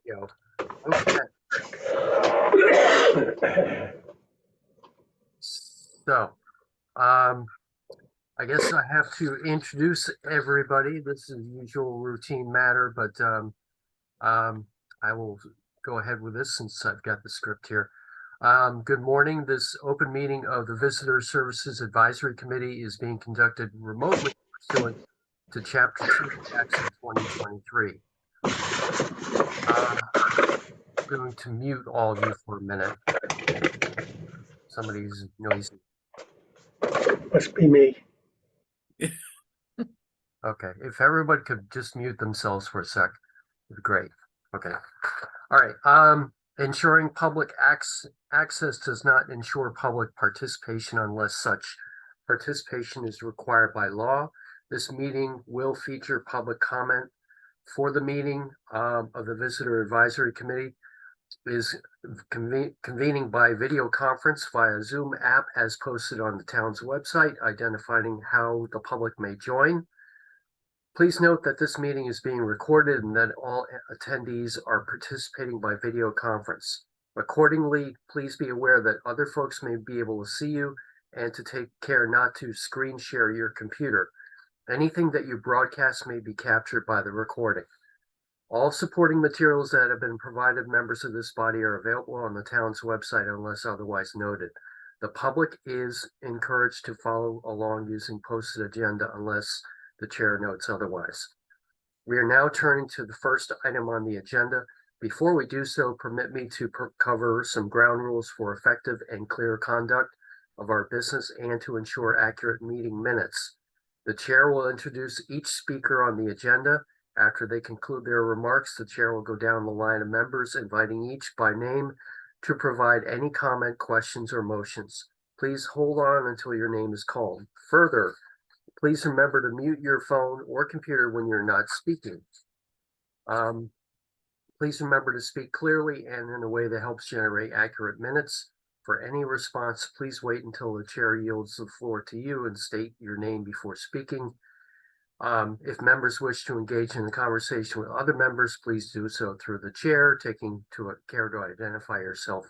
go. Okay. So, I guess I have to introduce everybody. This is the usual routine matter, but I will go ahead with this since I've got the script here. Good morning. This open meeting of the Visitor Services Advisory Committee is being conducted remotely pursuant to Chapter 2 Acts of 2023. I'm going to mute all of you for a minute. Somebody's noisy. Must be me. Okay, if everybody could just mute themselves for a sec, it'd be great. Okay. All right. Ensuring public access does not ensure public participation unless such participation is required by law. This meeting will feature public comment. For the meeting of the Visitor Advisory Committee is convening by video conference via Zoom app as posted on the town's website, identifying how the public may join. Please note that this meeting is being recorded and that all attendees are participating by video conference. Accordingly, please be aware that other folks may be able to see you and to take care not to screen share your computer. Anything that you broadcast may be captured by the recording. All supporting materials that have been provided members of this body are available on the town's website unless otherwise noted. The public is encouraged to follow along using posted agenda unless the chair notes otherwise. We are now turning to the first item on the agenda. Before we do so, permit me to cover some ground rules for effective and clear conduct of our business and to ensure accurate meeting minutes. The chair will introduce each speaker on the agenda. After they conclude their remarks, the chair will go down the line of members, inviting each by name to provide any comment, questions, or motions. Please hold on until your name is called. Further, please remember to mute your phone or computer when you're not speaking. Please remember to speak clearly and in a way that helps generate accurate minutes. For any response, please wait until the chair yields the floor to you and state your name before speaking. If members wish to engage in the conversation with other members, please do so through the chair, taking care to identify yourself.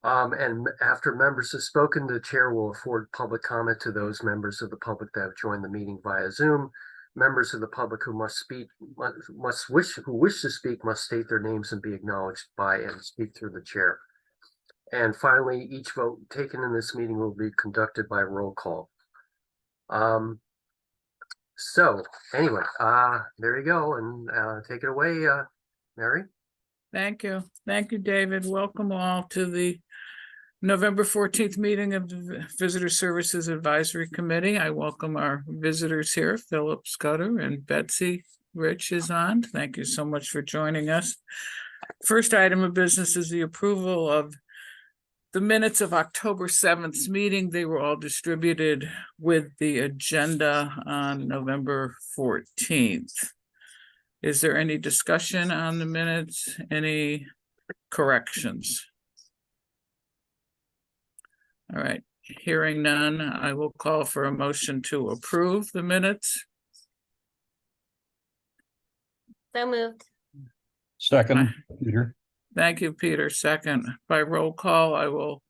And after members have spoken, the chair will afford public comment to those members of the public that have joined the meeting via Zoom. Members of the public who wish to speak must state their names and be acknowledged by and speak through the chair. And finally, each vote taken in this meeting will be conducted by roll call. So anyway, there you go, and take it away, Mary. Thank you. Thank you, David. Welcome all to the November 14th meeting of the Visitor Services Advisory Committee. I welcome our visitors here. Philip Scudder and Betsy Rich is on. Thank you so much for joining us. First item of business is the approval of the minutes of October 7th meeting. They were all distributed with the agenda on November 14th. Is there any discussion on the minutes? Any corrections? All right, hearing none, I will call for a motion to approve the minutes. So moved. Second, Peter. Thank you, Peter. Second. By roll call, I will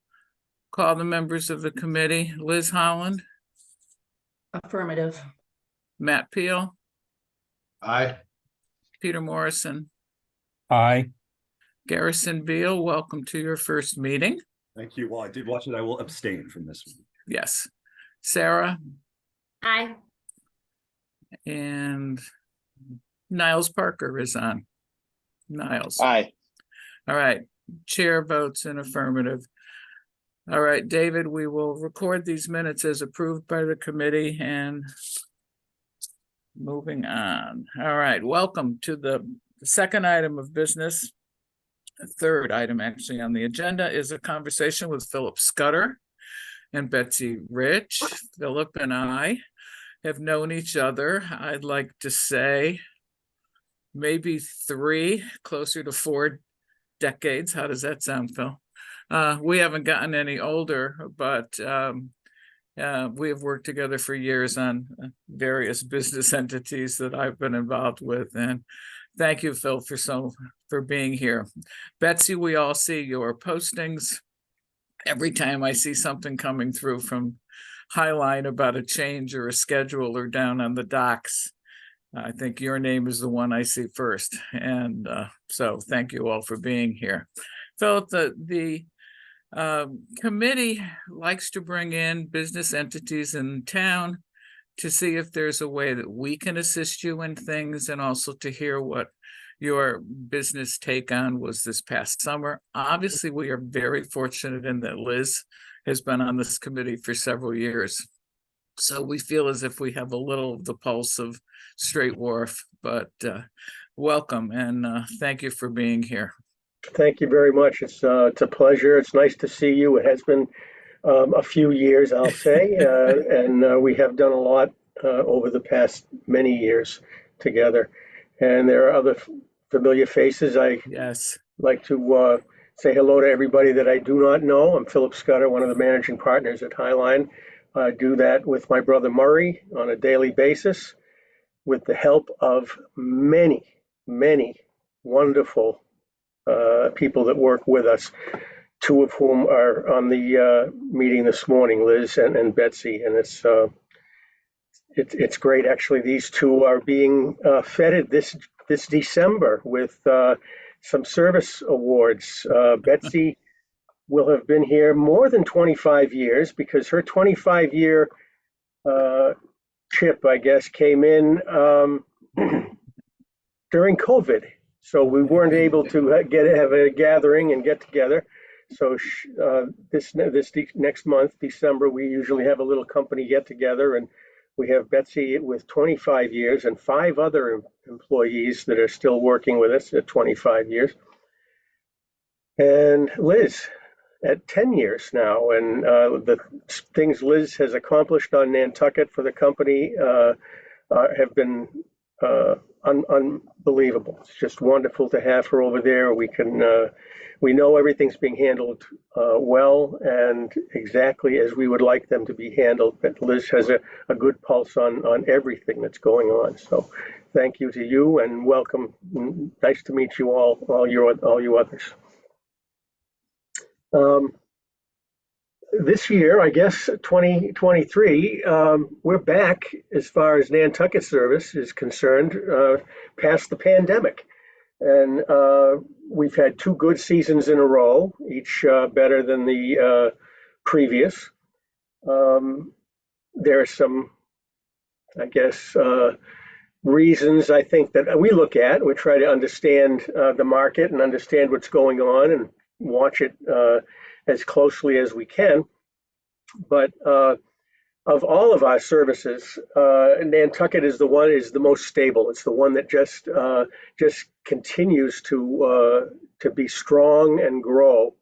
call the members of the committee. Liz Holland. Affirmative. Matt Peel. Aye. Peter Morrison. Aye. Garrison Beal, welcome to your first meeting. Thank you. Well, I did watch it. I will abstain from this one. Yes. Sarah. Aye. And Niles Parker is on. Niles. Aye. All right. Chair votes in affirmative. All right, David, we will record these minutes as approved by the committee and moving on. All right, welcome to the second item of business. The third item actually on the agenda is a conversation with Philip Scudder and Betsy Rich. Philip and I have known each other, I'd like to say, maybe 3, closer to 4 decades. How does that sound, Phil? We haven't gotten any older, but we have worked together for years on various business entities that I've been involved with. And Thank you, Phil, for being here. Betsy, we all see your postings. Every time I see something coming through from Highline about a change or a schedule or down on the docks, I think your name is the one I see first. And so thank you all for being here. Philip, the committee likes to bring in business entities in town to see if there's a way that we can assist you in things, and also to hear what your business take on was this past summer. Obviously, we are very fortunate in that Liz has been on this committee for several years. So we feel as if we have a little of the pulse of Straight Wharf, but welcome and thank you for being here. Thank you very much. It's a pleasure. It's nice to see you. It has been a few years, I'll say, and we have done a lot over the past many years together. And there are other familiar faces. Yes. Like to say hello to everybody that I do not know. I'm Philip Scudder, one of the managing partners at Highline. I do that with my brother Murray on a daily basis, with the help of many, many wonderful people that work with us, two of whom are on the meeting this morning, Liz and Betsy, and it's great. Actually, these two are being feted this December with some service awards. Betsy will have been here more than 25 years because her 25-year chip, I guess, came in during COVID. So we weren't able to have a gathering and get together. So this next month, December, we usually have a little company get together, and we have Betsy with 25 years and 5 other employees that are still working with us at 25 years. And Liz at 10 years now. And the things Liz has accomplished on Nantucket for the company have been unbelievable. It's just wonderful to have her over there. We know everything's being handled well and exactly as we would like them to be handled. But Liz has a good pulse on everything that's going on. So thank you to you and welcome. Nice to meet you all you others. This year, I guess 2023, we're back as far as Nantucket service is concerned, past the pandemic. And we've had 2 good seasons in a row, each better than the previous. There are some, I guess, reasons I think that we look at. We try to understand the market and understand what's going on and watch it as closely as we can. But of all of our services, Nantucket is the most stable. It's the one that just continues to be strong and grow.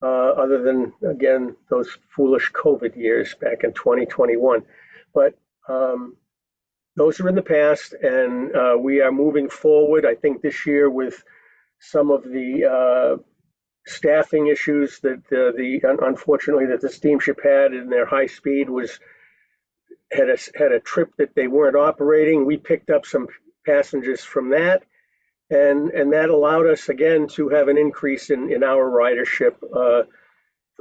Other than, again, those foolish COVID years back in 2021, but those are in the past, and we are moving forward. I think this year with some of the staffing issues that unfortunately that the steamship had in their high speed had a trip that they weren't operating. We picked up some passengers from that, and that allowed us again to have an increase in our ridership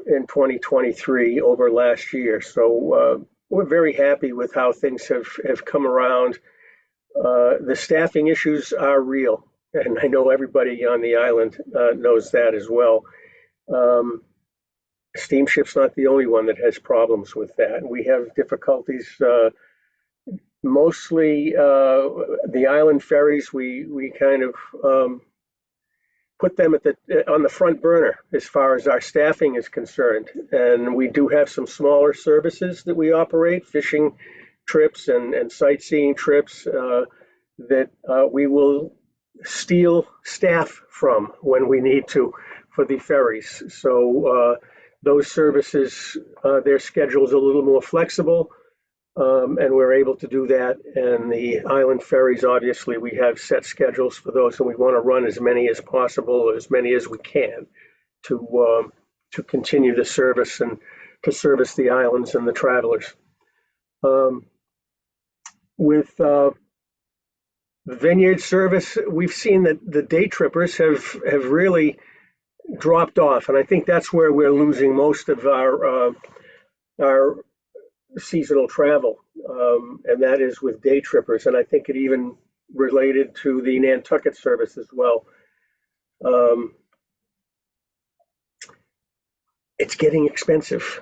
in 2023 over last year. So we're very happy with how things have come around. The staffing issues are real. And I know everybody on the island knows that as well. Steamship's not the only one that has problems with that. We have difficulties, mostly the island ferries. We kind of put them on the front burner as far as our staffing is concerned. And we do have some smaller services that we operate, fishing trips and sightseeing trips that we will steal staff from when we need to for the ferries. So those services, their schedule's a little more flexible, and we're able to do that. And the island ferries, obviously, we have set schedules for those, and we want to run as many as possible, as many as we can, to continue the service and to service the islands and the travelers. With The vineyard service, we've seen that the day trippers have really dropped off, and I think that's where we're losing most of our seasonal travel, and that is with day trippers, and I think it even related to the Nantucket service as well. It's getting expensive,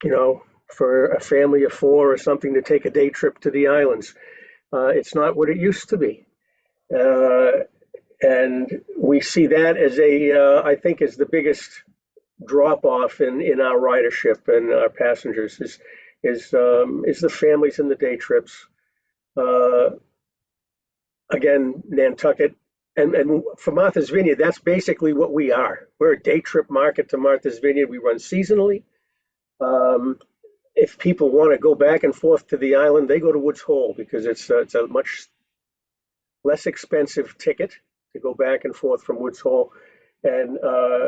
you know, for a family of four or something to take a day trip to the islands. It's not what it used to be. And we see that as I think is the biggest drop off in our ridership and our passengers is the families and the day trips. Again, Nantucket and for Martha's Vineyard, that's basically what we are. We're a day trip market to Martha's Vineyard. We run seasonally. If people want to go back and forth to the island, they go to Woods Hole because it's a much less expensive ticket to go back and forth from Woods Hole. And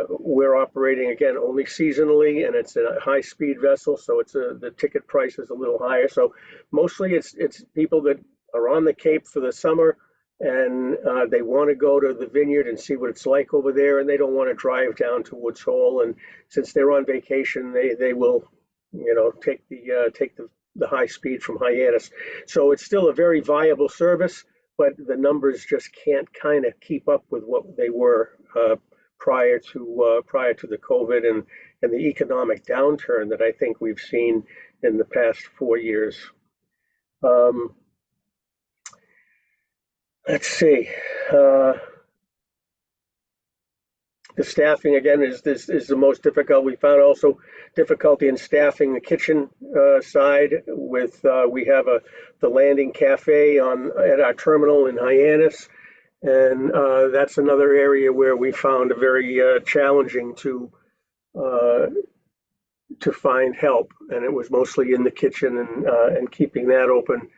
we're operating again only seasonally, and it's a high-speed vessel, so the ticket price is a little higher. So mostly it's people that are on the Cape for the summer, and they want to go to the vineyard and see what it's like over there, and they don't want to drive down to Woods Hole. And since they're on vacation, they will, you know, take the high speed from Hyannis. So it's still a very viable service, but the numbers just can't kind of keep up with what they were prior to the COVID and the economic downturn that I think we've seen in the past 4 years. Let's see. The staffing again is the most difficult. We found also difficulty in staffing the kitchen side. With we have the Landing Cafe at our terminal in Hyannis, and that's another area where we found it very challenging to find help, and it was mostly in the kitchen and keeping that open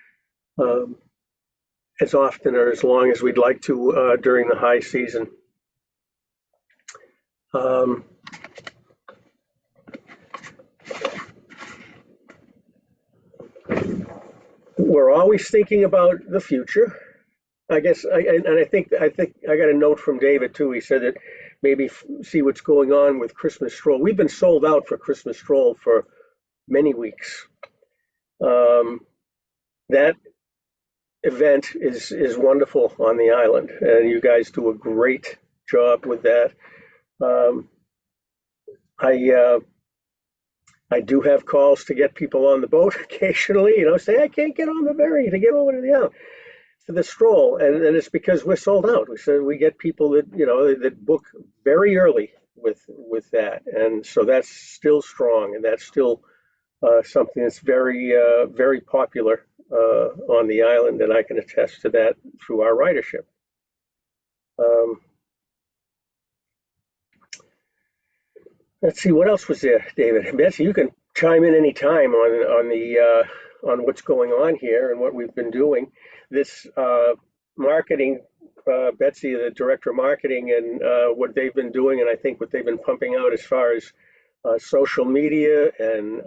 as often or as long as we'd like to during the high season. We're always thinking about the future. I guess, I think I got a note from David too. He said that maybe see what's going on with Christmas stroll. We've been sold out for Christmas stroll for many weeks. That event is wonderful on the island, and you guys do a great job with that. I do have calls to get people on the boat occasionally, you know, say I can't get on the ferry to get over to the island for the stroll, and it's because we're sold out. We get people that, you know, that book very early with that, and so that's still strong, and that's still something that's very popular on the island, and I can attest to that through our ridership. Let's see, what else was there, David? Betsy, you can chime in any time on what's going on here and what we've been doing. This marketing, Betsy, the director of marketing, and what they've been doing, and I think what they've been pumping out as far as social media and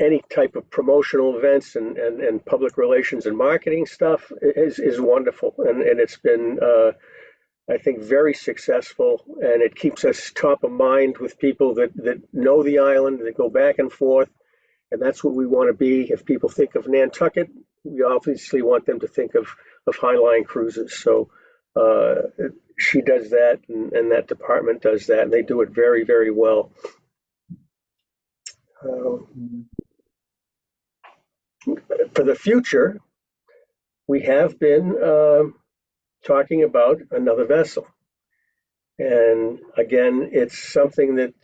any type of promotional events and public relations and marketing stuff is wonderful, and it's been I think very successful, and it keeps us top of mind with people that know the island, that go back and forth, and that's what we want to be. If people think of Nantucket, we obviously want them to think of Highline Cruises. So she does that, and that department does that, and they do it very, very well. For the future, we have been talking about another vessel, and again, it's something that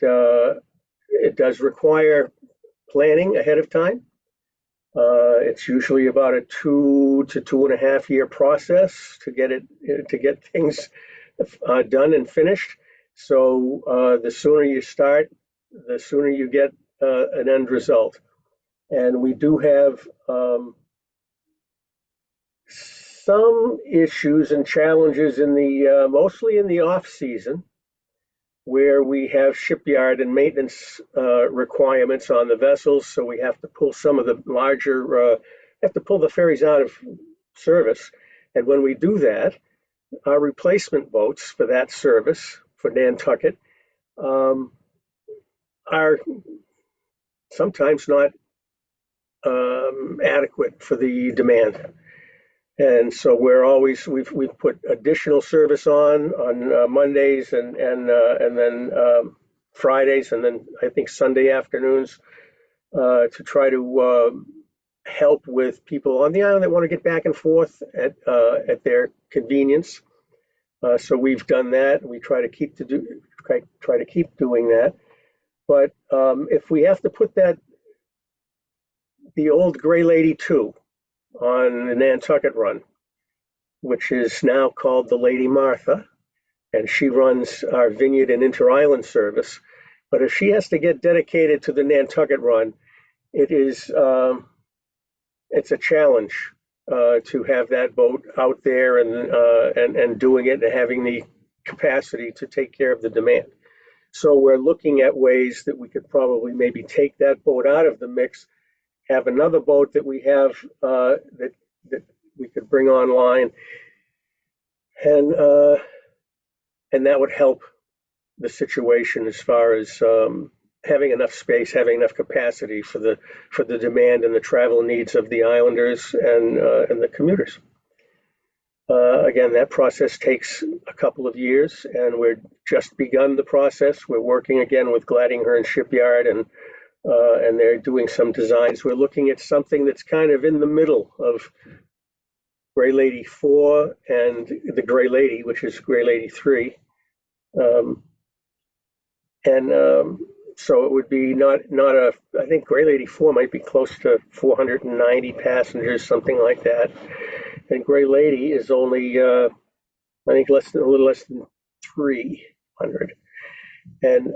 it does require planning ahead of time. It's usually about a 2 to 2.5 year process to get things done and finished. So the sooner you start, the sooner you get an end result. And we do have some issues and challenges in the mostly in the off season, where we have shipyard and maintenance requirements on the vessels, so we have to pull some of the larger have to pull the ferries out of service. And when we do that, our replacement boats for that service for Nantucket are sometimes not adequate for the demand. And so we've put additional service on Mondays and then Fridays, and then I think Sunday afternoons to try to help with people on the island that want to get back and forth at their convenience. So we've done that. We try to keep doing that. But if we have to put the old Gray Lady 2 on the Nantucket run, which is now called the Lady Martha, and she runs our Vineyard and Inter-Island service. But if she has to get dedicated to the Nantucket run, it's a challenge to have that boat out there and doing it and having the capacity to take care of the demand. So we're looking at ways that we could probably maybe take that boat out of the mix, have another boat that we have that we could bring online, and that would help the situation as far as having enough space, having enough capacity for the demand and the travel needs of the islanders and the commuters. Again, that process takes a couple of years, and we're just begun the process. We're working again with Gladdinghearn Shipyard, and they're doing some designs. We're looking at something that's kind of in the middle of Gray Lady 4 and the Gray Lady, which is Gray Lady 3. So it would be not I think Gray Lady 4 might be close to 490 passengers, something like that. And Gray Lady is only, I think, a little less than 300. And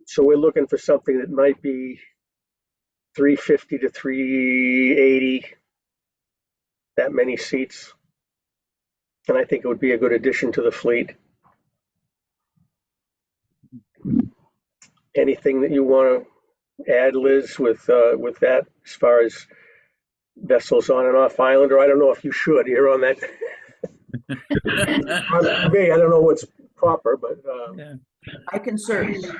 so we're looking for something that might be 350 to 380, that many seats. And I think it would be a good addition to the fleet. Anything that you want to add, Liz, with that as far as vessels on and off island? Or I don't know if you should. You're on that. I don't know what's proper, but Yeah. I can certainly a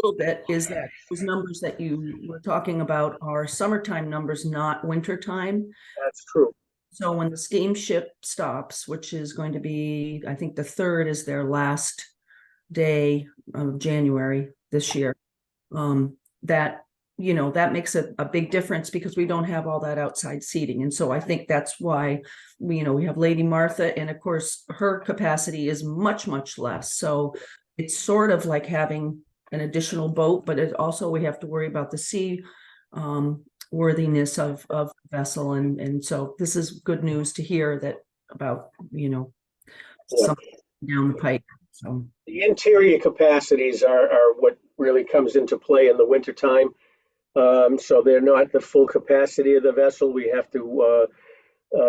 little bit is that those numbers that you were talking about are summertime numbers, not wintertime. that's true. So when the steamship stops, which is going to be, I think the 3rd is their last day of January this year, that makes a big difference because we don't have all that outside seating. And so I think that's why we have Lady Martha, and of course her capacity is much, much less. So it's sort of like having an additional boat, but it also, we have to worry about the sea worthiness of the vessel. And so this is good news to hear that about, something down the pike. So The interior capacities are what really comes into play in the wintertime. So they're not the full capacity of the vessel. We have to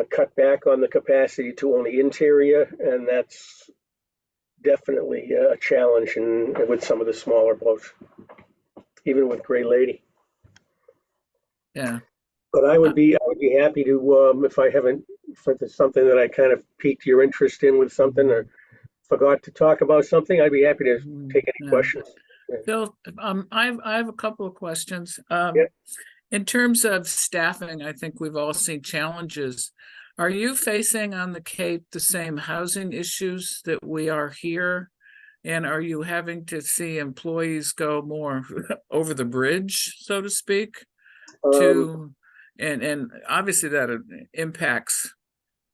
cut back on the capacity to only interior, and that's definitely a challenge with some of the smaller boats, even with Gray Lady. Yeah. But I would be happy to if there's something that I kind of piqued your interest in with something or forgot to talk about something, I'd be happy to take any Yeah. questions. Phil, I have a couple of questions. Yeah. In terms of staffing, I think we've all seen challenges. Are you facing on the Cape the same housing issues that we are here? And are you having to see employees go more over the bridge, so to speak, and obviously that impacts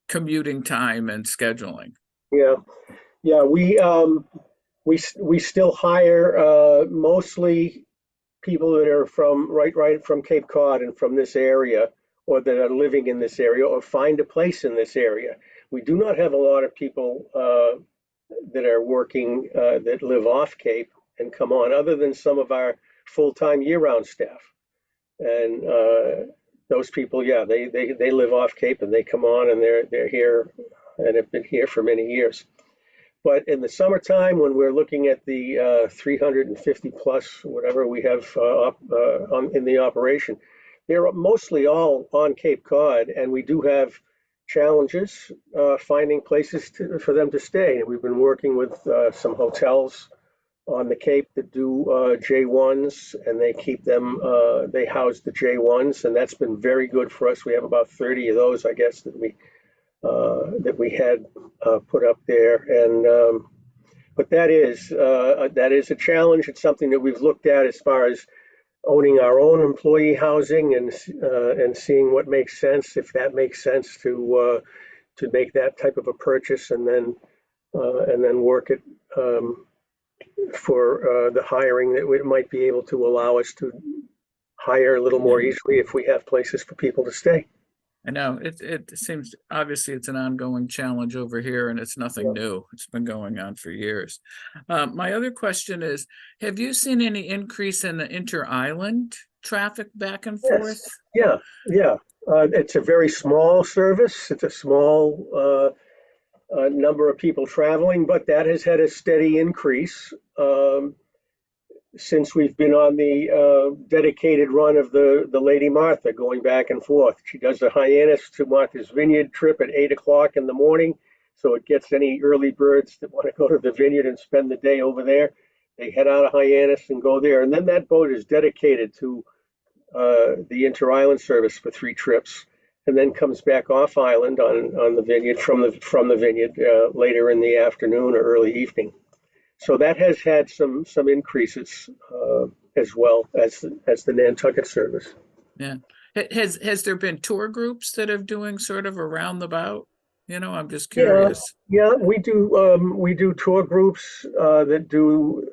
commuting time and scheduling? Yeah, we still hire mostly people that are from right from Cape Cod and from this area, or that are living in this area or find a place in this area. We do not have a lot of people that are working that live off Cape and come on, other than some of our full-time year-round staff. And those people, yeah, they live off Cape and they come on and they're here and have been here for many years. But in the summertime, when we're looking at the 350 plus whatever we have in the operation, they're mostly all on Cape Cod, and we do have challenges finding places for them to stay. We've been working with some hotels on the Cape that do J1s, and they keep them, they house the J1s, and that's been very good for us. We have about 30 of those, I guess, that we had put up there. And but that is a challenge. It's something that we've looked at as far as owning our own employee housing and seeing what makes sense, if that makes sense to make that type of a purchase, and then work it for the hiring that we might be able to allow us to hire a little more easily if we have places for people to stay. I know it seems obviously it's an ongoing challenge over here, and it's nothing new. It's been going on for years. My other question is, have you seen any increase in the inter-island traffic back and forth? Yeah. It's a very small service. It's a small number of people traveling, but that has had a steady increase since we've been on the dedicated run of the Lady Martha, going back and forth. She does the Hyannis to Martha's Vineyard trip at 8 o'clock in the morning, so it gets any early birds that want to go to the vineyard and spend the day over there. They head out of Hyannis and go there, and then that boat is dedicated to the inter-island service for 3 trips, and then comes back off island on the vineyard from the vineyard later in the afternoon or early evening. So that has had some increases as well as the Nantucket service. Yeah. Has there been tour groups that are doing sort of a roundabout? I'm just curious. Yeah, we do tour groups that do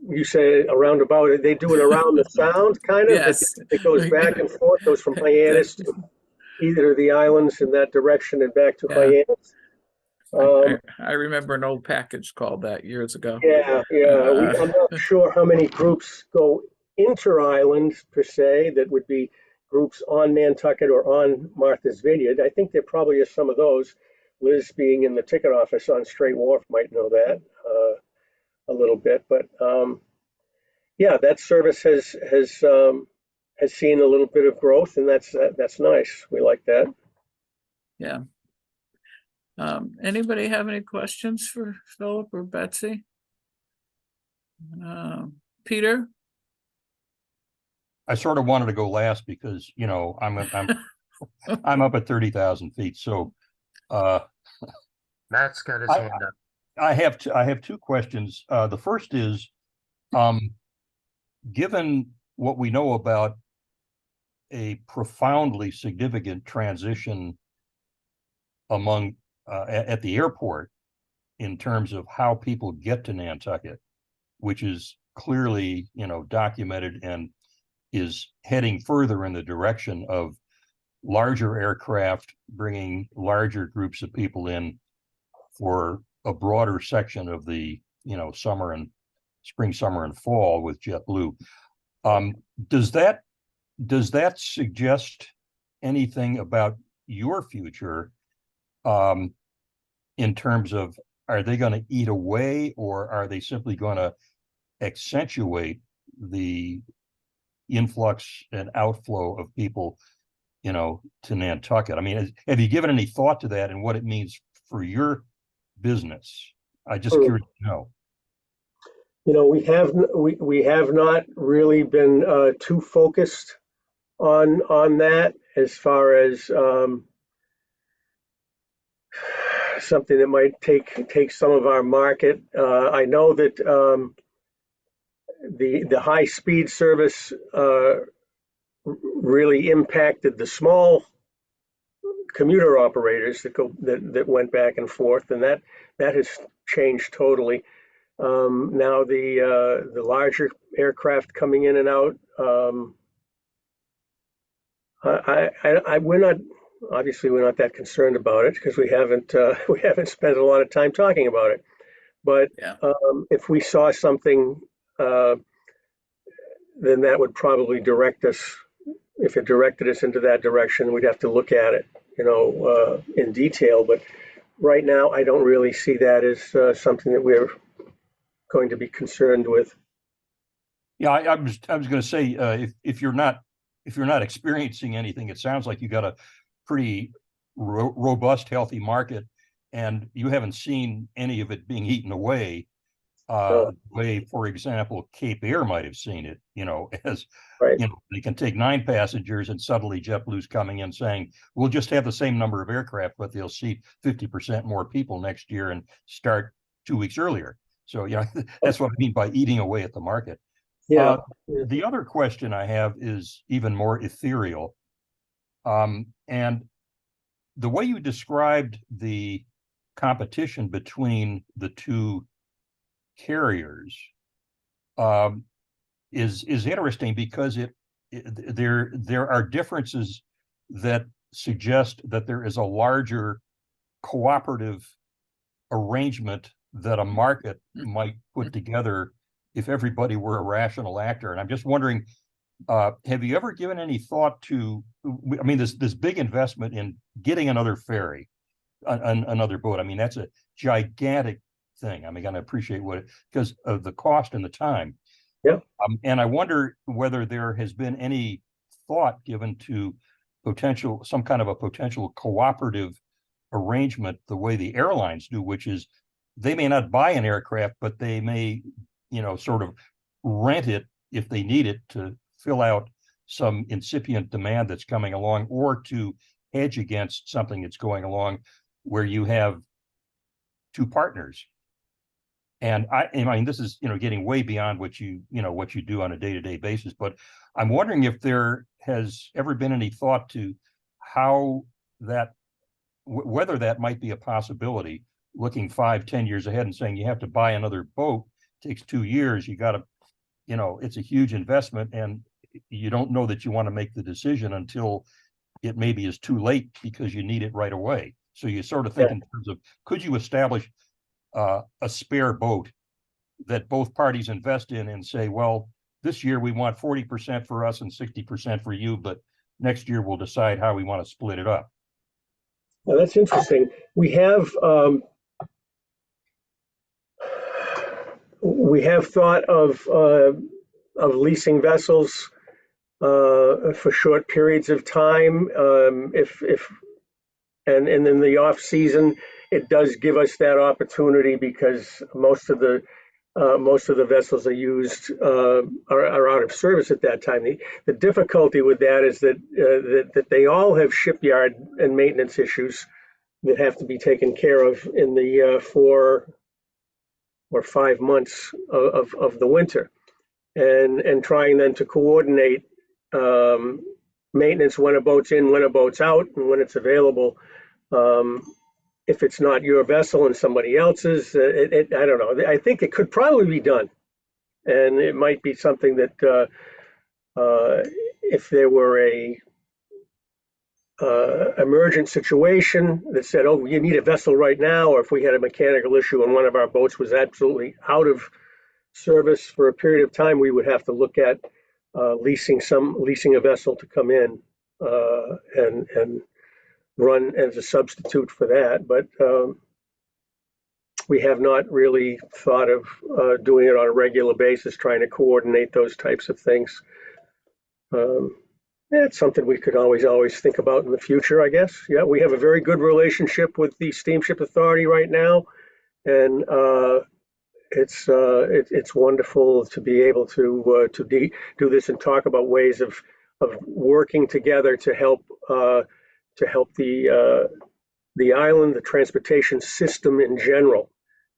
you say a roundabout. They do it around the sound, kind of. Yes. It goes back and forth, goes from Hyannis to either of the islands in that direction and back to Hyannis. I remember an old package called that years ago. Yeah. I'm not sure how many groups go inter-island per se, that would be groups on Nantucket or on Martha's Vineyard. I think there probably is some of those. Liz, being in the ticket office on Strait Wharf, might know that a little bit. But that service has seen a little bit of growth, and that's nice. We like that. Yeah. Anybody have any questions for Philip or Betsy? Peter? I sort of wanted to go last because, I'm up at 30,000 feet. So, Matt's got his hand up. I have 2 questions. The first is, given what we know about a profoundly significant transition among at the airport in terms of how people get to Nantucket, which is clearly, documented and is heading further in the direction of larger aircraft bringing larger groups of people in for a broader section of the, spring, summer, and fall with JetBlue. Does that suggest anything about your future in terms of, are they going to eat away, or are they simply going to accentuate the influx and outflow of people, to Nantucket? I mean, have you given any thought to that and what it means for your business? I just curious to know. We have not really been too focused on that as far as something that might take some of our market. I know that the high speed service really impacted the small commuter operators that went back and forth, and that has changed totally. Now the larger aircraft coming in and out, we're not that concerned about it because we haven't spent a lot of time talking about it. But if we saw something, then that would probably direct us. If it directed us into that direction, we'd have to look at it, in detail. But right now, I don't really see that as something that we're going to be concerned with. Yeah, I was going to say, if you're not if you're not experiencing anything, it sounds like you got a pretty robust, healthy market, and you haven't seen any of it being eaten away. The way, for example, Cape Air might have seen it, as Right. they can take 9 passengers and suddenly JetBlue's coming in saying, we'll just have the same number of aircraft, but they'll seat 50% more people next year and start 2 weeks earlier. So, that's what I mean by eating away at the market. Yeah. The other question I have is even more ethereal. And the way you described the competition between the two carriers is interesting, because there are differences that suggest that there is a larger cooperative arrangement that a market might put together if everybody were a rational actor. And I'm just wondering, have you ever given any thought to, I mean, this big investment in getting another ferry, another boat? I mean, that's a gigantic thing. I mean, I appreciate because of the cost and the time. Yeah. And I wonder whether there has been any thought given to some kind of a potential cooperative arrangement, the way the airlines do, which is they may not buy an aircraft, but they may, sort of rent it if they need it to fill out some incipient demand that's coming along, or to hedge against something that's going along, where you have two partners. And I mean, this is, getting way beyond what you do on a day-to-day basis, but I'm wondering if there has ever been any thought to how whether that might be a possibility, looking 5-10 years ahead and saying you have to buy another boat, takes 2 years, you got to, it's a huge investment, and you don't know that you want to make the decision until it maybe is too late because you need it right away. So you sort of think in terms of, could you establish a spare boat that both parties invest in and say, well, this year we want 40% for us and 60% for you, but next year we'll decide how we want to split it up. Well, that's interesting. We have thought of leasing vessels for short periods of time. And in the off season, it does give us that opportunity, because most of the vessels are used are out of service at that time. The difficulty with that is that they all have shipyard and maintenance issues that have to be taken care of in the 4 or 5 months of the winter, and trying then to coordinate maintenance when a boat's in, when a boat's out, and when it's available. If it's not your vessel and somebody else's, I don't know. I think it could probably be done, and it might be something that if there were a emergent situation that said, oh, you need a vessel right now, or if we had a mechanical issue and one of our boats was absolutely out of service for a period of time, we would have to look at leasing a vessel to come in and run as a substitute for that. But we have not really thought of doing it on a regular basis, trying to coordinate those types of things. It's something we could always think about in the future, I guess. Yeah, we have a very good relationship with the Steamship Authority right now, and it's wonderful to be able to do this and talk about ways of working together to help the island, the transportation system in general.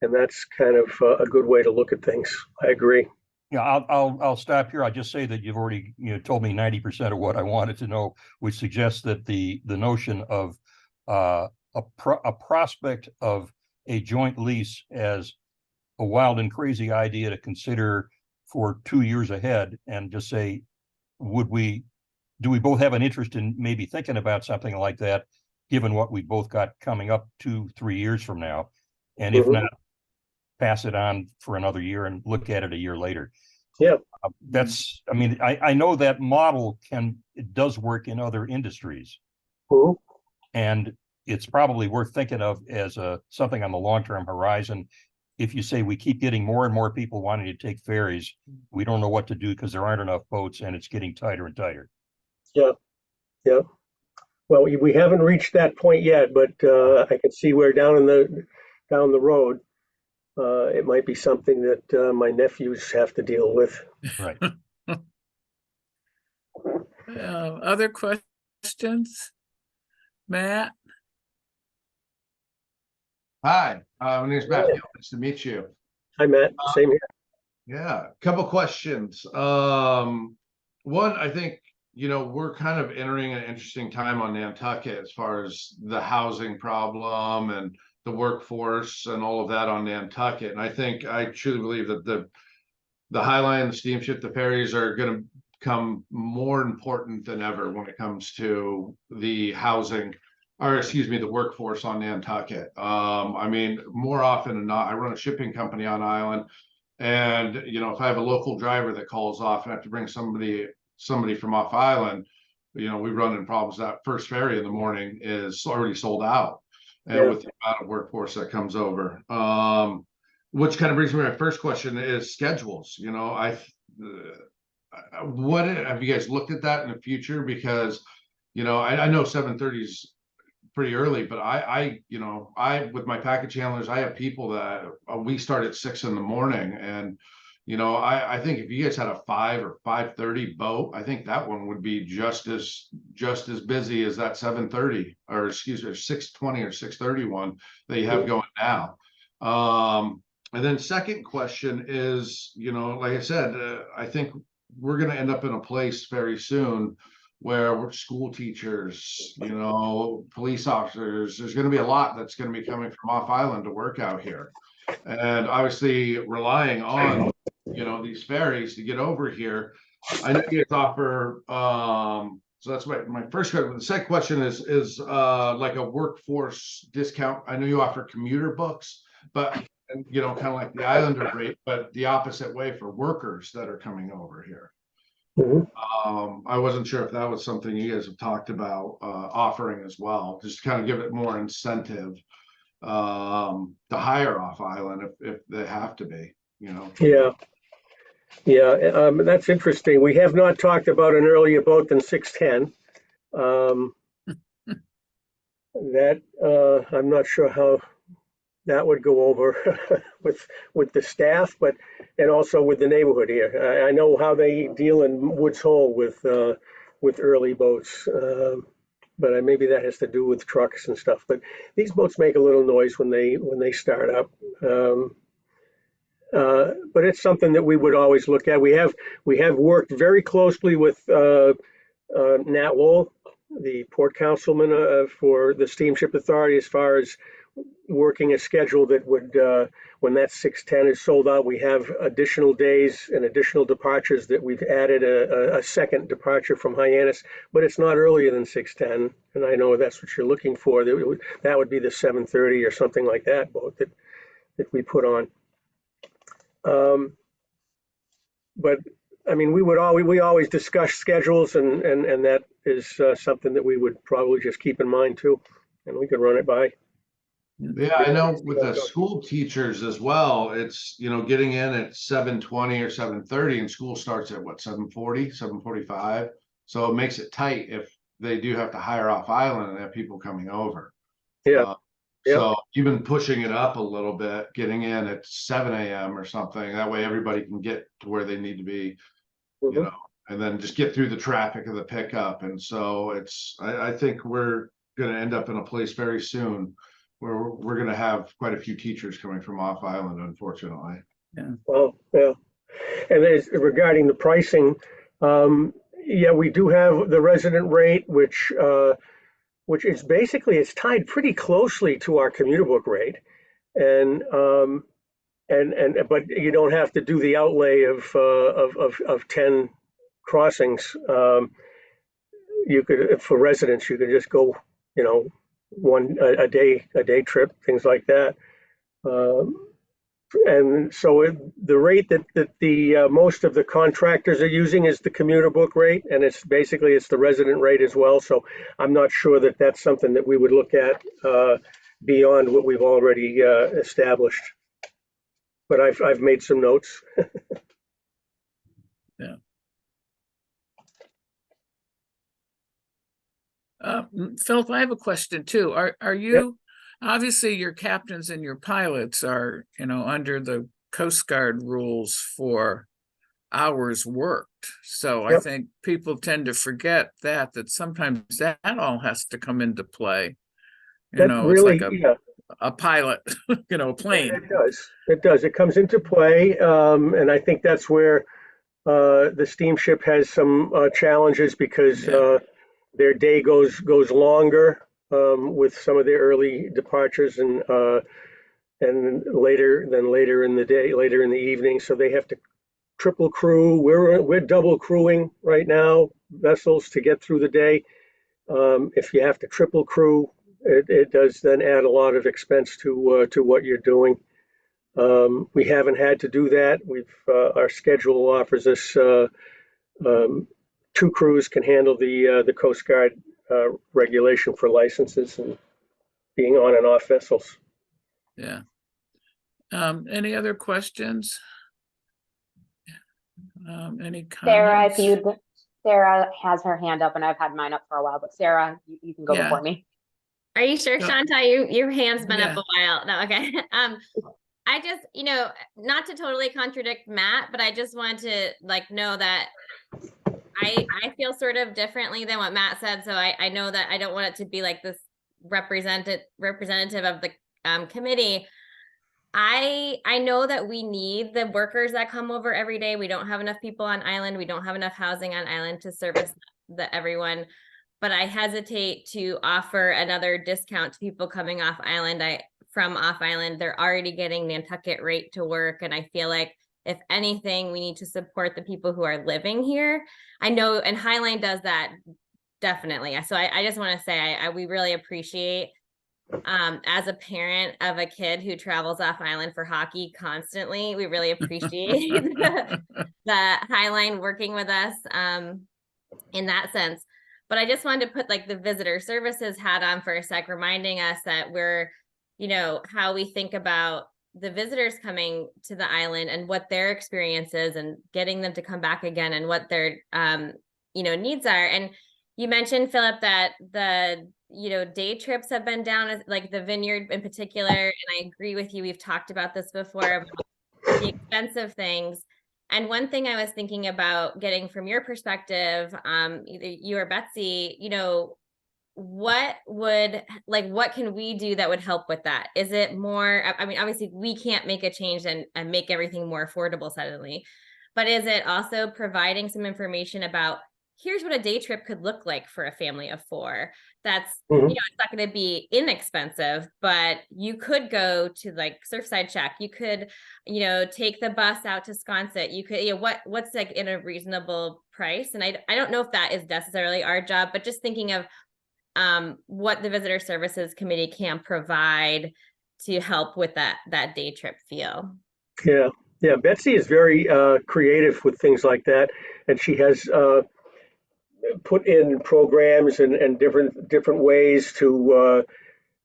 And that's kind of a good way to look at things. I agree. Yeah, I'll stop here. I'll just say that you've already told me 90% of what I wanted to know, which suggests that the notion of a prospect of a joint lease as a wild and crazy idea to consider for 2 years ahead, and just say, do we both have an interest in maybe thinking about something like that, given what we both got coming up 2-3 years from now, and if not, pass it on for another year and look at it a year later. Yeah, I mean, I know that model it does work in other industries, and it's probably worth thinking of as something on the long-term horizon. If you say we keep getting more and more people wanting to take ferries, we don't know what to do because there aren't enough boats and it's getting tighter and tighter. Yeah. Well, we haven't reached that point yet, but I can see where down the road, it might be something that my nephews have to deal with. Right. Other questions? Matt? Hi, my name is Matthew. Nice to meet you. Hi, Matt. Same here. Yeah, couple questions. One, I think, we're kind of entering an interesting time on Nantucket as far as the housing problem and the workforce and all of that on Nantucket. And I truly believe that the High Line, the steamship, the ferries are going to become more important than ever when it comes to the housing, or excuse me, the workforce on Nantucket. I mean, more often than not, I run a shipping company on island, and if I have a local driver that calls off and I have to bring somebody from off island, we run into problems. That first ferry in the morning is already sold out, and Yeah. with the amount of workforce that comes over. Which kind of brings me to my first question is schedules. What have you guys looked at that in the future? Because, I know 7:30 is pretty early, but I with my package handlers, I have people that we start at 6 in the morning, and I think if you guys had a 5 or 5:30 boat, I think that one would be just as busy as that 7:30, or excuse me, 6:20 or 6:31 that you have going now. And then second question is, like I said, I think we're going to end up in a place very soon where we're school teachers, police officers, there's going to be a lot that's going to be coming from off island to work out here. And obviously relying on, these ferries to get over here. I know you guys offer, so that's my first question. The second question is like a workforce discount. I know you offer commuter books, but kind of like the Islander rate, but the opposite way for workers that are coming over here. Mhm. I wasn't sure if that was something you guys have talked about offering as well, just to kind of give it more incentive to hire off island if they have to be, Yeah, that's interesting. We have not talked about an earlier boat than 6:10. That I'm not sure how that would go over with the staff, and also with the neighborhood here. I know how they deal in Woods Hole with early boats, but maybe that has to do with trucks and stuff. But these boats make a little noise when they start up. But it's something that we would always look at. We have worked very closely with Nat Wool, the port councilman for the Steamship Authority, as far as working a schedule that would, when that 6:10 is sold out, we have additional days and additional departures that we've added a second departure from Hyannis, but it's not earlier than 6:10. And I know that's what you're looking for. That would be the 7:30 or something like that boat that we put on. But I mean, we always discuss schedules, and that is something that we would probably just keep in mind too, and we could run it by. Yeah, I know with the school teachers as well, it's, getting in at 7:20 or 7:30, and school starts at what, 7:40, 7:45. So it makes it tight if they do have to hire off island and have people coming over. Yeah. So even pushing it up a little bit, getting in at 7 a.m. or something, that way everybody can get to where they need to be, Mhm. and then just get through the traffic of the pickup. And so I think we're going to end up in a place very soon where we're going to have quite a few teachers coming from off island, unfortunately. Well, yeah. And regarding the pricing, yeah, we do have the resident rate, which is basically, it's tied pretty closely to our commuter book rate, and but you don't have to do the outlay of 10 crossings. You could, for residents, you could just go, a day trip, things like that. And so the rate that the most of the contractors are using is the commuter book rate, and it's the resident rate as well. So I'm not sure that that's something that we would look at beyond what we've already established. But I've made some notes. Yeah. Philip, I have a question too. Are you, obviously your captains and your pilots are, under the Coast Guard rules for hours worked. So I Yep. think people tend to forget that sometimes that all has to come into play. That It's really, like yeah. a pilot, a plane. It does. It does. It comes into play, and I think that's where the steamship has some challenges because Yeah. their day goes longer with some of their early departures and later in the day, later in the evening. So they have to triple crew. We're double crewing right now vessels to get through the day. If you have to triple crew, it does then add a lot of expense to what you're doing. We haven't had to do that. Our schedule offers us 2 crews can handle the Coast Guard regulation for licenses and being on and off vessels. Yeah. Any other questions? Any Sarah, comments? Sarah has her hand up and I've had mine up for a while, but Sarah, you can go Yeah. before me. Are you sure, No. Shanta? Your hand's been up Yeah. a while. No, okay. I just, not to totally contradict Matt, but I just want to know that I feel sort of differently than what Matt said. So I know that I don't want it to be like this representative of the committee. I know that we need the workers that come over every day. We don't have enough people on island. We don't have enough housing on island to service everyone. But I hesitate to offer another discount to people coming off island. From off island, they're already getting Nantucket rate to work. And I feel like if anything, we need to support the people who are living here. I know, and Highline does that definitely. So I just want to say, we really appreciate, as a parent of a kid who travels off island for hockey constantly, we really appreciate the Highline working with us in that sense. But I just wanted to put the visitor services hat on for a sec, reminding us that we're, how we think about the visitors coming to the island and what their experience is and getting them to come back again and what their, needs are. And you mentioned, Philip, that the, day trips have been down, like the Vineyard in particular. And I agree with you. We've talked about this before, about the expensive things. And one thing I was thinking about getting from your perspective, either you or Betsy, what can we do that would help with that? Is it more, obviously we can't make a change and make everything more affordable suddenly, but is it also providing some information about here's what a day trip could look like for a family of 4? That's, it's not going to be inexpensive, but you could go to Surfside Shack. You could, take the bus out to Sconset. You could, what's in a reasonable price. And I don't know if that is necessarily our job, but just thinking of what the Visitor Services Committee can provide to help with that day trip feel. Yeah. Betsy is very creative with things like that. And she has put in programs and different ways to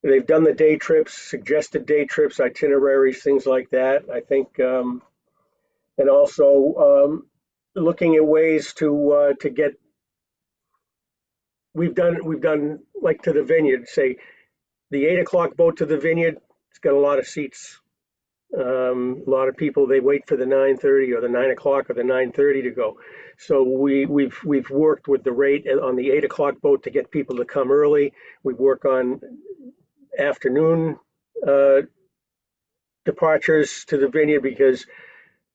they've done the day trips, suggested day trips, itineraries, things like that. I think and also looking at ways to get we've done like to the Vineyard, say the 8 o'clock boat to the Vineyard, it's got a lot of seats. A lot of people, they wait for the 9:30 or the 9 o'clock or the 9:30 to go. So we've worked with the rate on the 8 o'clock boat to get people to come early. We work on afternoon departures to the Vineyard because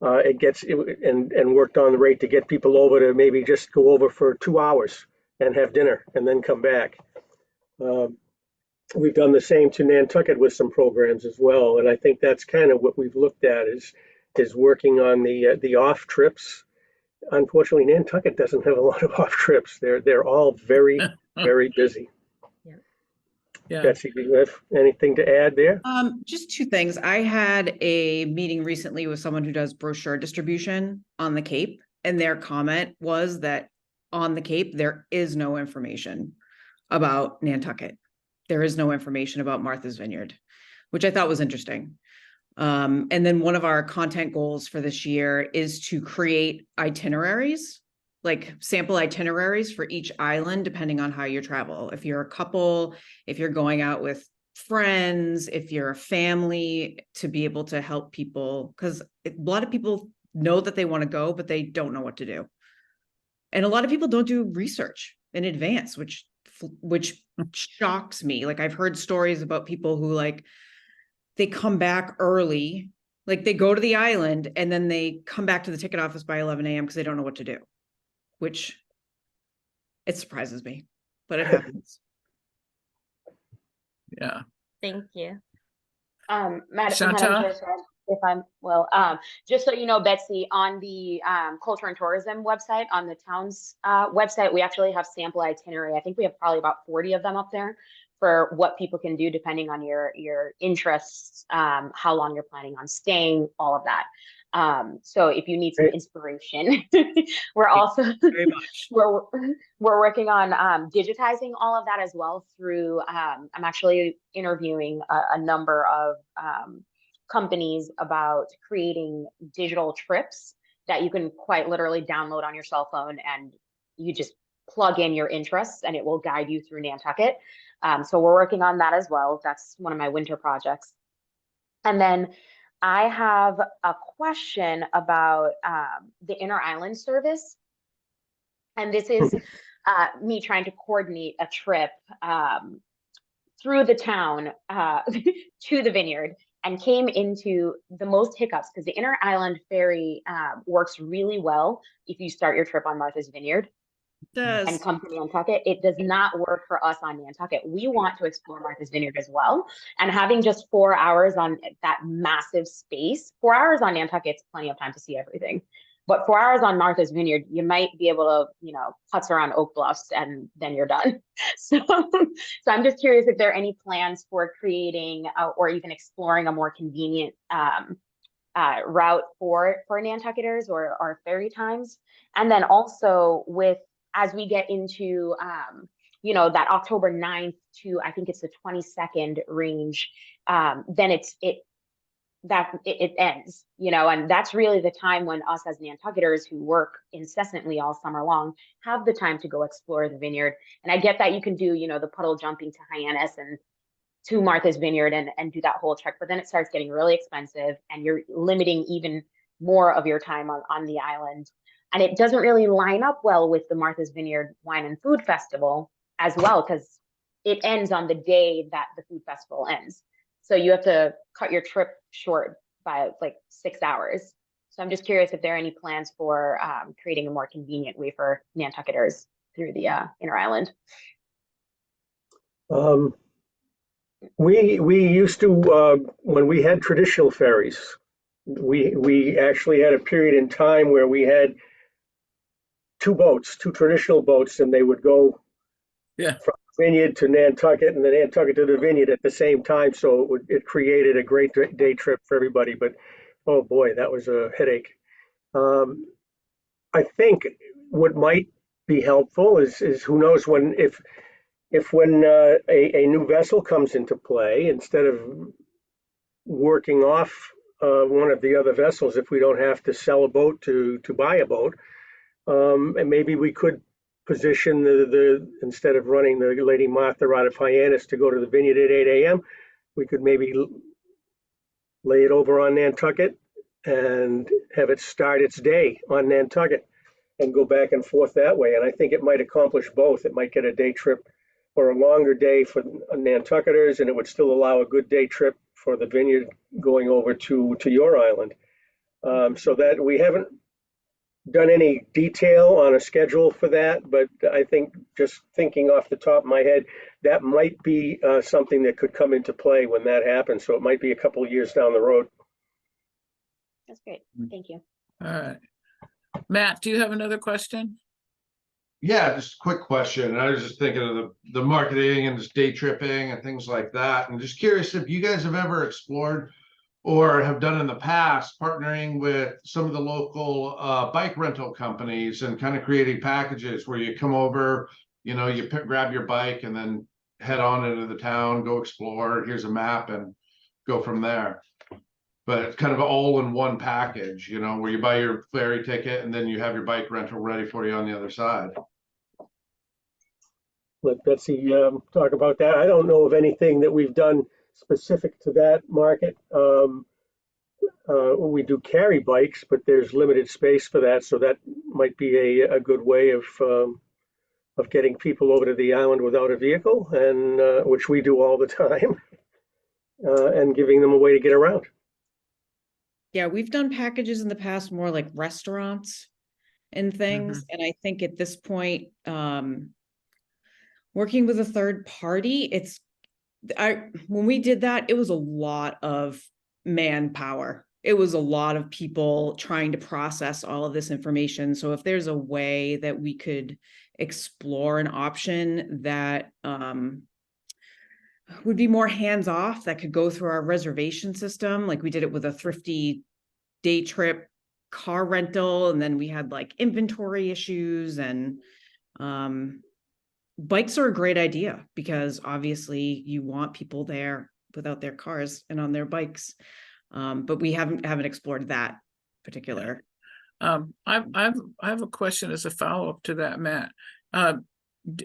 and worked on the rate to get people over to maybe just go over for 2 hours and have dinner and then come back. We've done the same to Nantucket with some programs as well, and I think that's kind of what we've looked at is working on the off trips. Unfortunately, Nantucket doesn't have a lot of off trips. They're all very very busy. Yeah. Betsy, do you have anything to add there? Just 2 things. I had a meeting recently with someone who does brochure distribution on the Cape, and their comment was that on the Cape there is no information about Nantucket. There is no information about Martha's Vineyard, which I thought was interesting. And then one of our content goals for this year is to create itineraries like sample itineraries for each island, depending on how you travel. If you're a couple, if you're going out with friends, if you're a family, to be able to help people, because a lot of people know that they want to go, but they don't know what to do. And a lot of people don't do research in advance, which shocks me. Like, I've heard stories about people who, like, they come back early, like they go to the island and then they come back to the ticket office by 11 a.m. because they don't know what to do, which it surprises me, but it happens. Yeah. Thank you. Madam Chantal? Chair, sorry, if I'm, well, just so you know, Betsy, on the Culture and Tourism website, on the town's website, we actually have sample itinerary. I think we have probably about 40 of them up there for what people can do depending on your interests, how long you're planning on staying, all of that. So if you need some inspiration, we're also Very much. we're working on digitizing all of that as well through I'm actually interviewing a number of companies about creating digital trips that you can quite literally download on your cell phone, and you just plug in your interests and it will guide you through Nantucket. So we're working on that as well. That's one of my winter projects. And then I have a question about the Inner Island service. And this is me trying to coordinate a trip through the town to the Vineyard, and came into the most hiccups because the Inner Island ferry works really well if you start your trip on Martha's Vineyard and come to Nantucket. It does not work for us on Nantucket. We want to explore Martha's Vineyard as well. And having just 4 hours on that massive space, 4 hours on Nantucket's plenty of time to see everything. But 4 hours on Martha's Vineyard, you might be able to, putz around Oak Bluffs and then you're done. So I'm just curious if there are any plans for creating or even exploring a more convenient route for Nantucketers or ferry times. And then also as we get into, that October 9th to, I think it's the 22nd range, then it ends, and that's really the time when us as Nantucketers who work incessantly all summer long have the time to go explore the Vineyard. And I get that you can do, the puddle jumping to Hyannis and to Martha's Vineyard and do that whole trek, but then it starts getting really expensive and you're limiting even more of your time on the island. And it doesn't really line up well with the Martha's Vineyard Wine and Food Festival as well, because it ends on the day that the food festival ends. So you have to cut your trip short by like 6 hours. So I'm just curious if there are any plans for creating a more convenient way for Nantucketers through the Inner Island. We used to, when we had traditional ferries, we actually had a period in time where we had two traditional boats, and they would go from Vineyard to Nantucket and then Nantucket to the Vineyard at the same time. So it created a great day trip for everybody. But oh boy, that was a headache. I think what might be helpful is who knows when when a new vessel comes into play, instead of working off one of the other vessels, if we don't have to sell a boat to buy a boat. And maybe we could position instead of running the Lady Martha out of Hyannis to go to the Vineyard at 8 a.m., we could maybe lay it over on Nantucket and have it start its day on Nantucket and go back and forth that way. And I think it might accomplish both. It might get a day trip or a longer day for Nantucketers, and it would still allow a good day trip for the Vineyard going over to your island. So that we haven't done any detail on a schedule for that, but I think just thinking off the top of my head, that might be something that could come into play when that happens. So it might be a couple of years down the road. That's great. Thank you. All right. Matt, do you have another question? Yeah, just a quick question. I was just thinking of the marketing and just day tripping and things like that. And just curious if you guys have ever explored or have done in the past partnering with some of the local bike rental companies and kind of creating packages where you come over, you grab your bike and then head on into the town, go explore, here's a map, and go from there. but it's kind of all in one package, you know, where you buy your ferry ticket and then you have your bike rental ready for you on the other side. Let Betsy talk about that. I don't know of anything that we've done specific to that market. We do carry bikes, but there's limited space for that, so that might be a good way of getting people over to the island without a vehicle, and which we do all the time, and giving them a way to get around. Yeah, we've done packages in the past, more like restaurants and things. And I think at this point, working with a third party, when we did that, it was a lot of manpower. It was a lot of people trying to process all of this information. So if there's a way that we could explore an option that would be more hands-off, that could go through our reservation system, like we did it with a Thrifty day trip car rental, and then we had like inventory issues, and bikes are a great idea because obviously you want people there without their cars and on their bikes. But we haven't explored that particular. I have a question as a follow-up to that, Matt.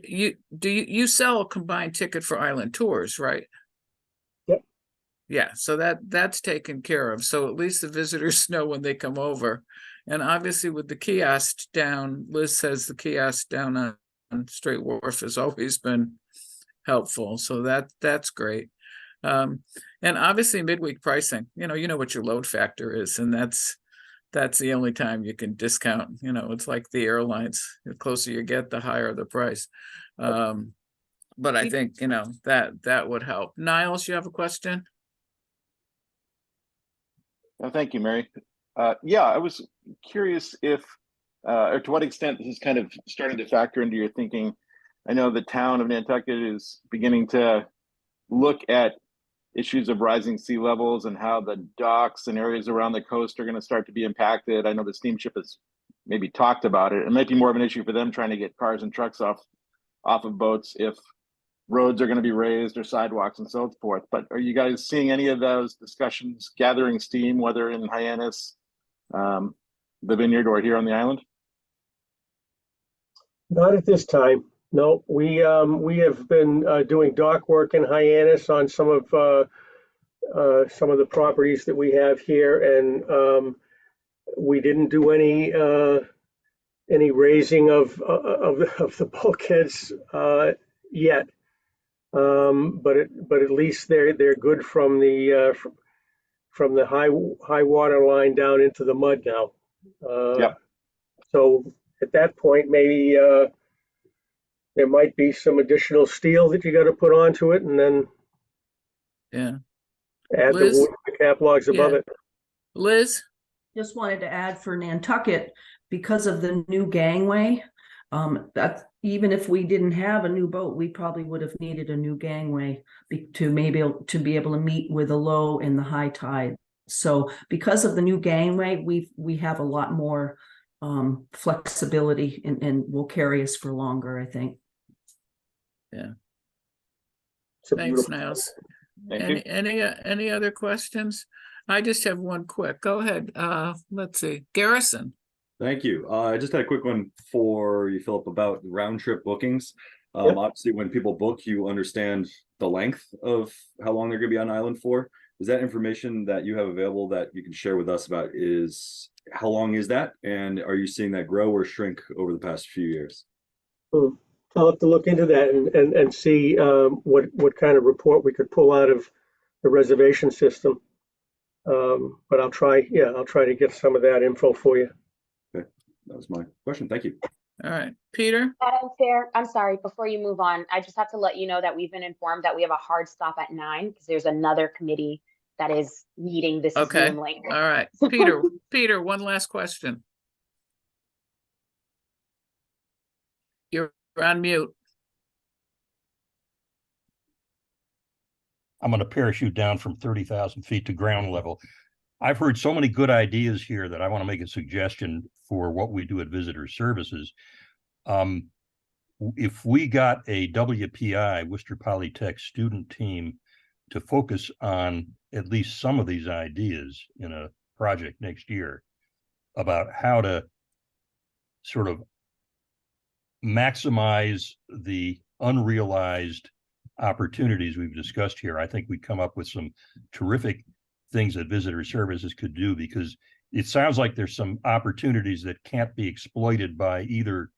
You sell a combined ticket for island tours, right? Yep. Yeah, so that's taken care of. So at least the visitors know when they come over. And obviously with the kiosk down, Liz says the kiosk down on Straight Wharf has always been helpful. So that's great. And obviously midweek pricing, you know what your load factor is, and that's the only time you can discount. It's like the airlines, the closer you get, the higher the price. But I think, that would help. Niles, you have a question? Thank you, Mary. Yeah, I was curious if, or to what extent this is kind of starting to factor into your thinking. I know the town of Nantucket is beginning to look at issues of rising sea levels and how the docks and areas around the coast are going to start to be impacted. I know the steamship has maybe talked about it. It might be more of an issue for them trying to get cars and trucks off of boats if roads are going to be raised or sidewalks and so forth. But are you guys seeing any of those discussions gathering steam, whether in Hyannis, the Vineyard, or here on the island? Not at this time. No, we have been doing dock work in Hyannis on some of the properties that we have here, and we didn't do any raising of the bulkheads yet. But at least they're good from the high water line down into the mud now. Yep. So at that point, maybe there might be some additional steel that you got to put onto it, and then add Liz? the cap logs above it. Liz? Just wanted to add for Nantucket, because of the new gangway, that even if we didn't have a new boat, we probably would have needed a new gangway to be able to meet with the low and the high tide. So because of the new gangway, we have a lot more flexibility and will carry us for longer, I think. Yeah. Thanks, Niles. Thank you. Any other questions? I just have one quick. Go ahead. Let's see. Garrison. Thank you. I just had a quick one for you, Philip, about round trip bookings. Yep. Obviously, when people book, you understand the length of how long they're going to be on island for. Is that information that you have available that you can share with us about how long is that? And are you seeing that grow or shrink over the past few years? I'll have to look into that and see what kind of report we could pull out of the reservation system. But I'll try to get some of that info for you. Okay, that was my question. Thank you. All right, Peter. Madam Chair, I'm sorry, before you move on, I just have to let you know that we've been informed that we have a hard stop at 9 because there's another committee that is needing this Okay. Zoom link. All right, Peter, one last question. You're on mute. I'm going to parachute down from 30,000 feet to ground level. I've heard so many good ideas here that I want to make a suggestion for what we do at Visitor Services. If we got a WPI, Worcester Polytech student team, to focus on at least some of these ideas in a project next year about how to sort of maximize the unrealized opportunities we've discussed here. I think we come up with some terrific things that visitor services could do, because it sounds like there's some opportunities that can't be exploited by either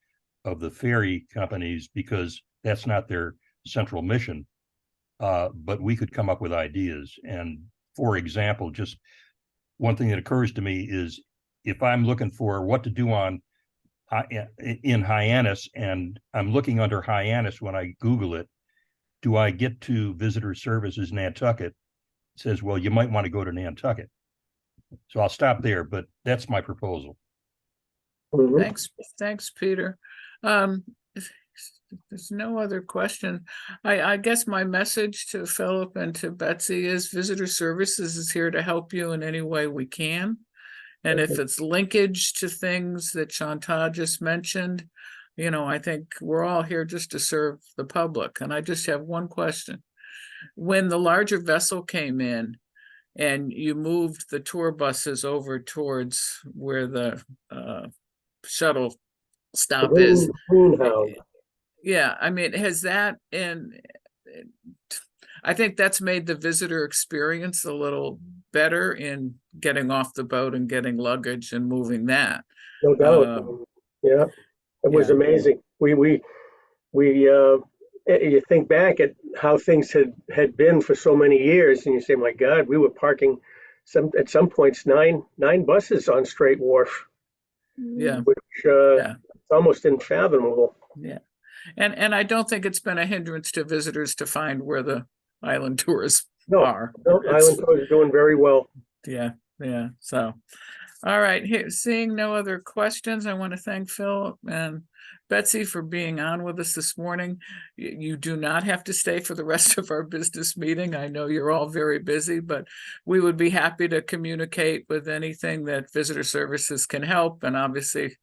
of the ferry companies because that's not their central mission. But we could come up with ideas. And for example, just one thing that occurs to me is if I'm looking for what to do in Hyannis and I'm looking under Hyannis when I Google it, do I get to Visitor Services Nantucket? It says, well, you might want to go to Nantucket. So I'll stop there, but that's my proposal. Mhm. Thanks, Peter. If there's no other question, I guess my message to Philip and to Betsy is Visitor Services is here to help you in any way we can. And if Okay. it's linkage to things that Chantal just mentioned, you know, I think we're all here just to serve the public. And I just have one question. When the larger vessel came in and you moved the tour buses over towards where the shuttle stop is, Greenhound. yeah, I mean, has that, and I think that's made the visitor experience a little better in getting off the boat and getting luggage and moving that. No doubt. Yeah, it was yeah. amazing. You think back at how things had been for so many years, and you say, my God, we were parking at some points nine buses on Strait Wharf, Yeah, which yeah, it's almost unfathomable. yeah. And I don't think it's been a hindrance to visitors to find where the island tours No, are. no, It's- Island Tour is doing very well. Yeah, yeah. So, all right. Here, seeing no other questions, I want to thank Phil and Betsy for being on with us this morning. You do not have to stay for the rest of our business meeting. I know you're all very busy, but we would be happy to communicate with anything that Visitor Services can help. And obviously,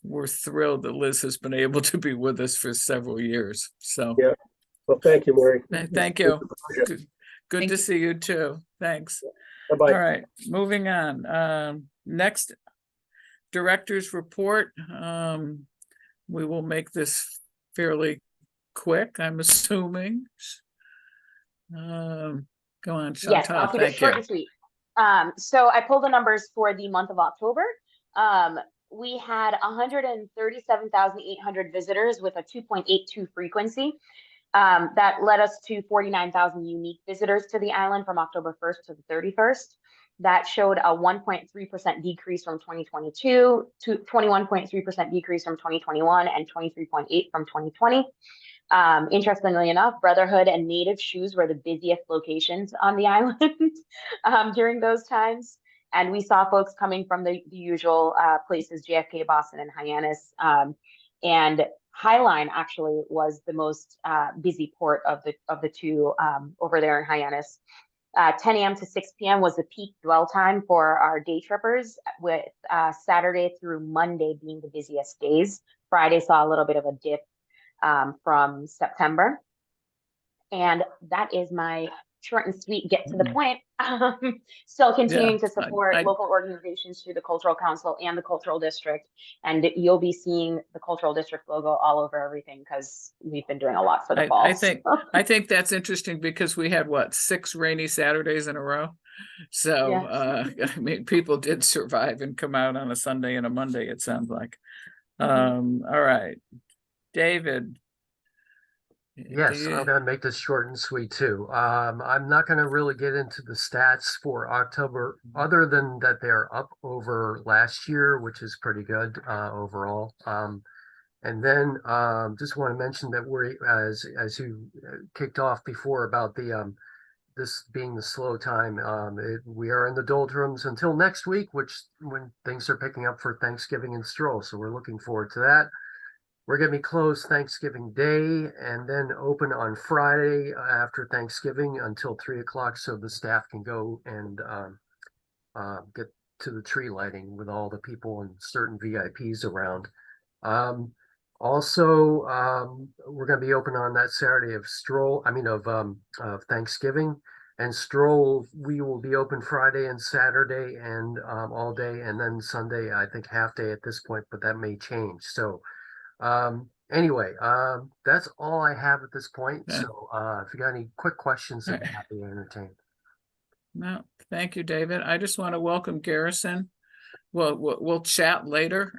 we're thrilled that Liz has been able to be with us for several years. So, Yeah. Well, thank you, Mary. thank you. Pleasure. Good Thank to you. see you too. Thanks. Bye-bye. All right, moving on. Next, director's report. We will make this fairly quick, I'm assuming. Go on, Yes, Chantal, I'll keep it thank short you. and sweet. So I pulled the numbers for the month of October. We had 137,800 visitors with a 2.82 frequency. That led us to 49,000 unique visitors to the island from October 1st to the 31st. That showed a 1.3% decrease from 2022, to 21.3% decrease from 2021, and 23.8% from 2020. Interestingly enough, Brotherhood and Native Shoes were the busiest locations on the island during those times. And we saw folks coming from the usual places, JFK, Boston, and Hyannis. And Highline actually was the most busy port of the two over there in Hyannis. 10 a.m. to 6 p.m. was the peak dwell time for our day trippers, with Saturday through Monday being the busiest days. Friday saw a little bit of a dip from September. And that is my short and sweet, get to the point. Still continuing to support local organizations through the Cultural Council and the Cultural District. And you'll be seeing the Cultural District logo all over everything because we've been doing a lot for the fall. I think that's interesting because we had 6 rainy Saturdays in a row. So Yes. I mean, people did survive and come out on a Sunday and a Monday, it sounds like. All right, David. Yes, I'm gonna make this short and sweet too. I'm not gonna really get into the stats for October, other than that they're up over last year, which is pretty good overall. And then just want to mention that we're, as you kicked off before about the this being the slow time, we are in the doldrums until next week, which when things are picking up for Thanksgiving and Stroll. So we're looking forward to that. We're going to be closed Thanksgiving Day and then open on Friday after Thanksgiving until 3 o'clock, so the staff can go and get to the tree lighting with all the people and certain VIPs around. Also, we're gonna be open on that Saturday of of Thanksgiving. And Stroll, we will be open Friday and Saturday and all day, and then Sunday, I think half day at this point, but that may change. So anyway, that's all I have at this point. Okay. So if you got any quick questions, I'd be Right. happy to entertain. No, thank you, David. I just want to welcome Garrison. Well, we'll chat later,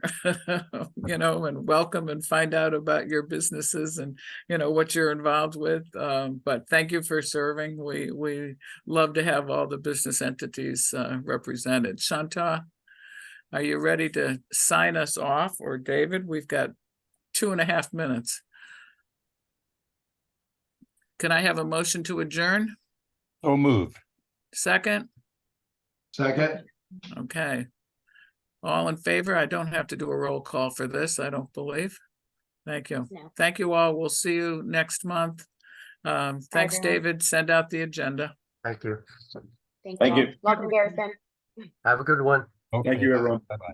you know, and welcome and find out about your businesses and, you know, what you're involved with. But thank you for serving. We love to have all the business entities represented. Shanta, are you ready to sign us off? Or David, we've got 2.5 minutes. Can I have a motion to adjourn? So moved. Second? Second, Okay. All in favor? I don't have to do a roll call for this, I don't believe. Thank you. No. Thank you all. We'll see you next month. Thanks, everyone. David. Send out the agenda. Thank you. Thank you. Welcome, Garrison. Have a good one. Okay, Thank you, everyone. Bye-bye.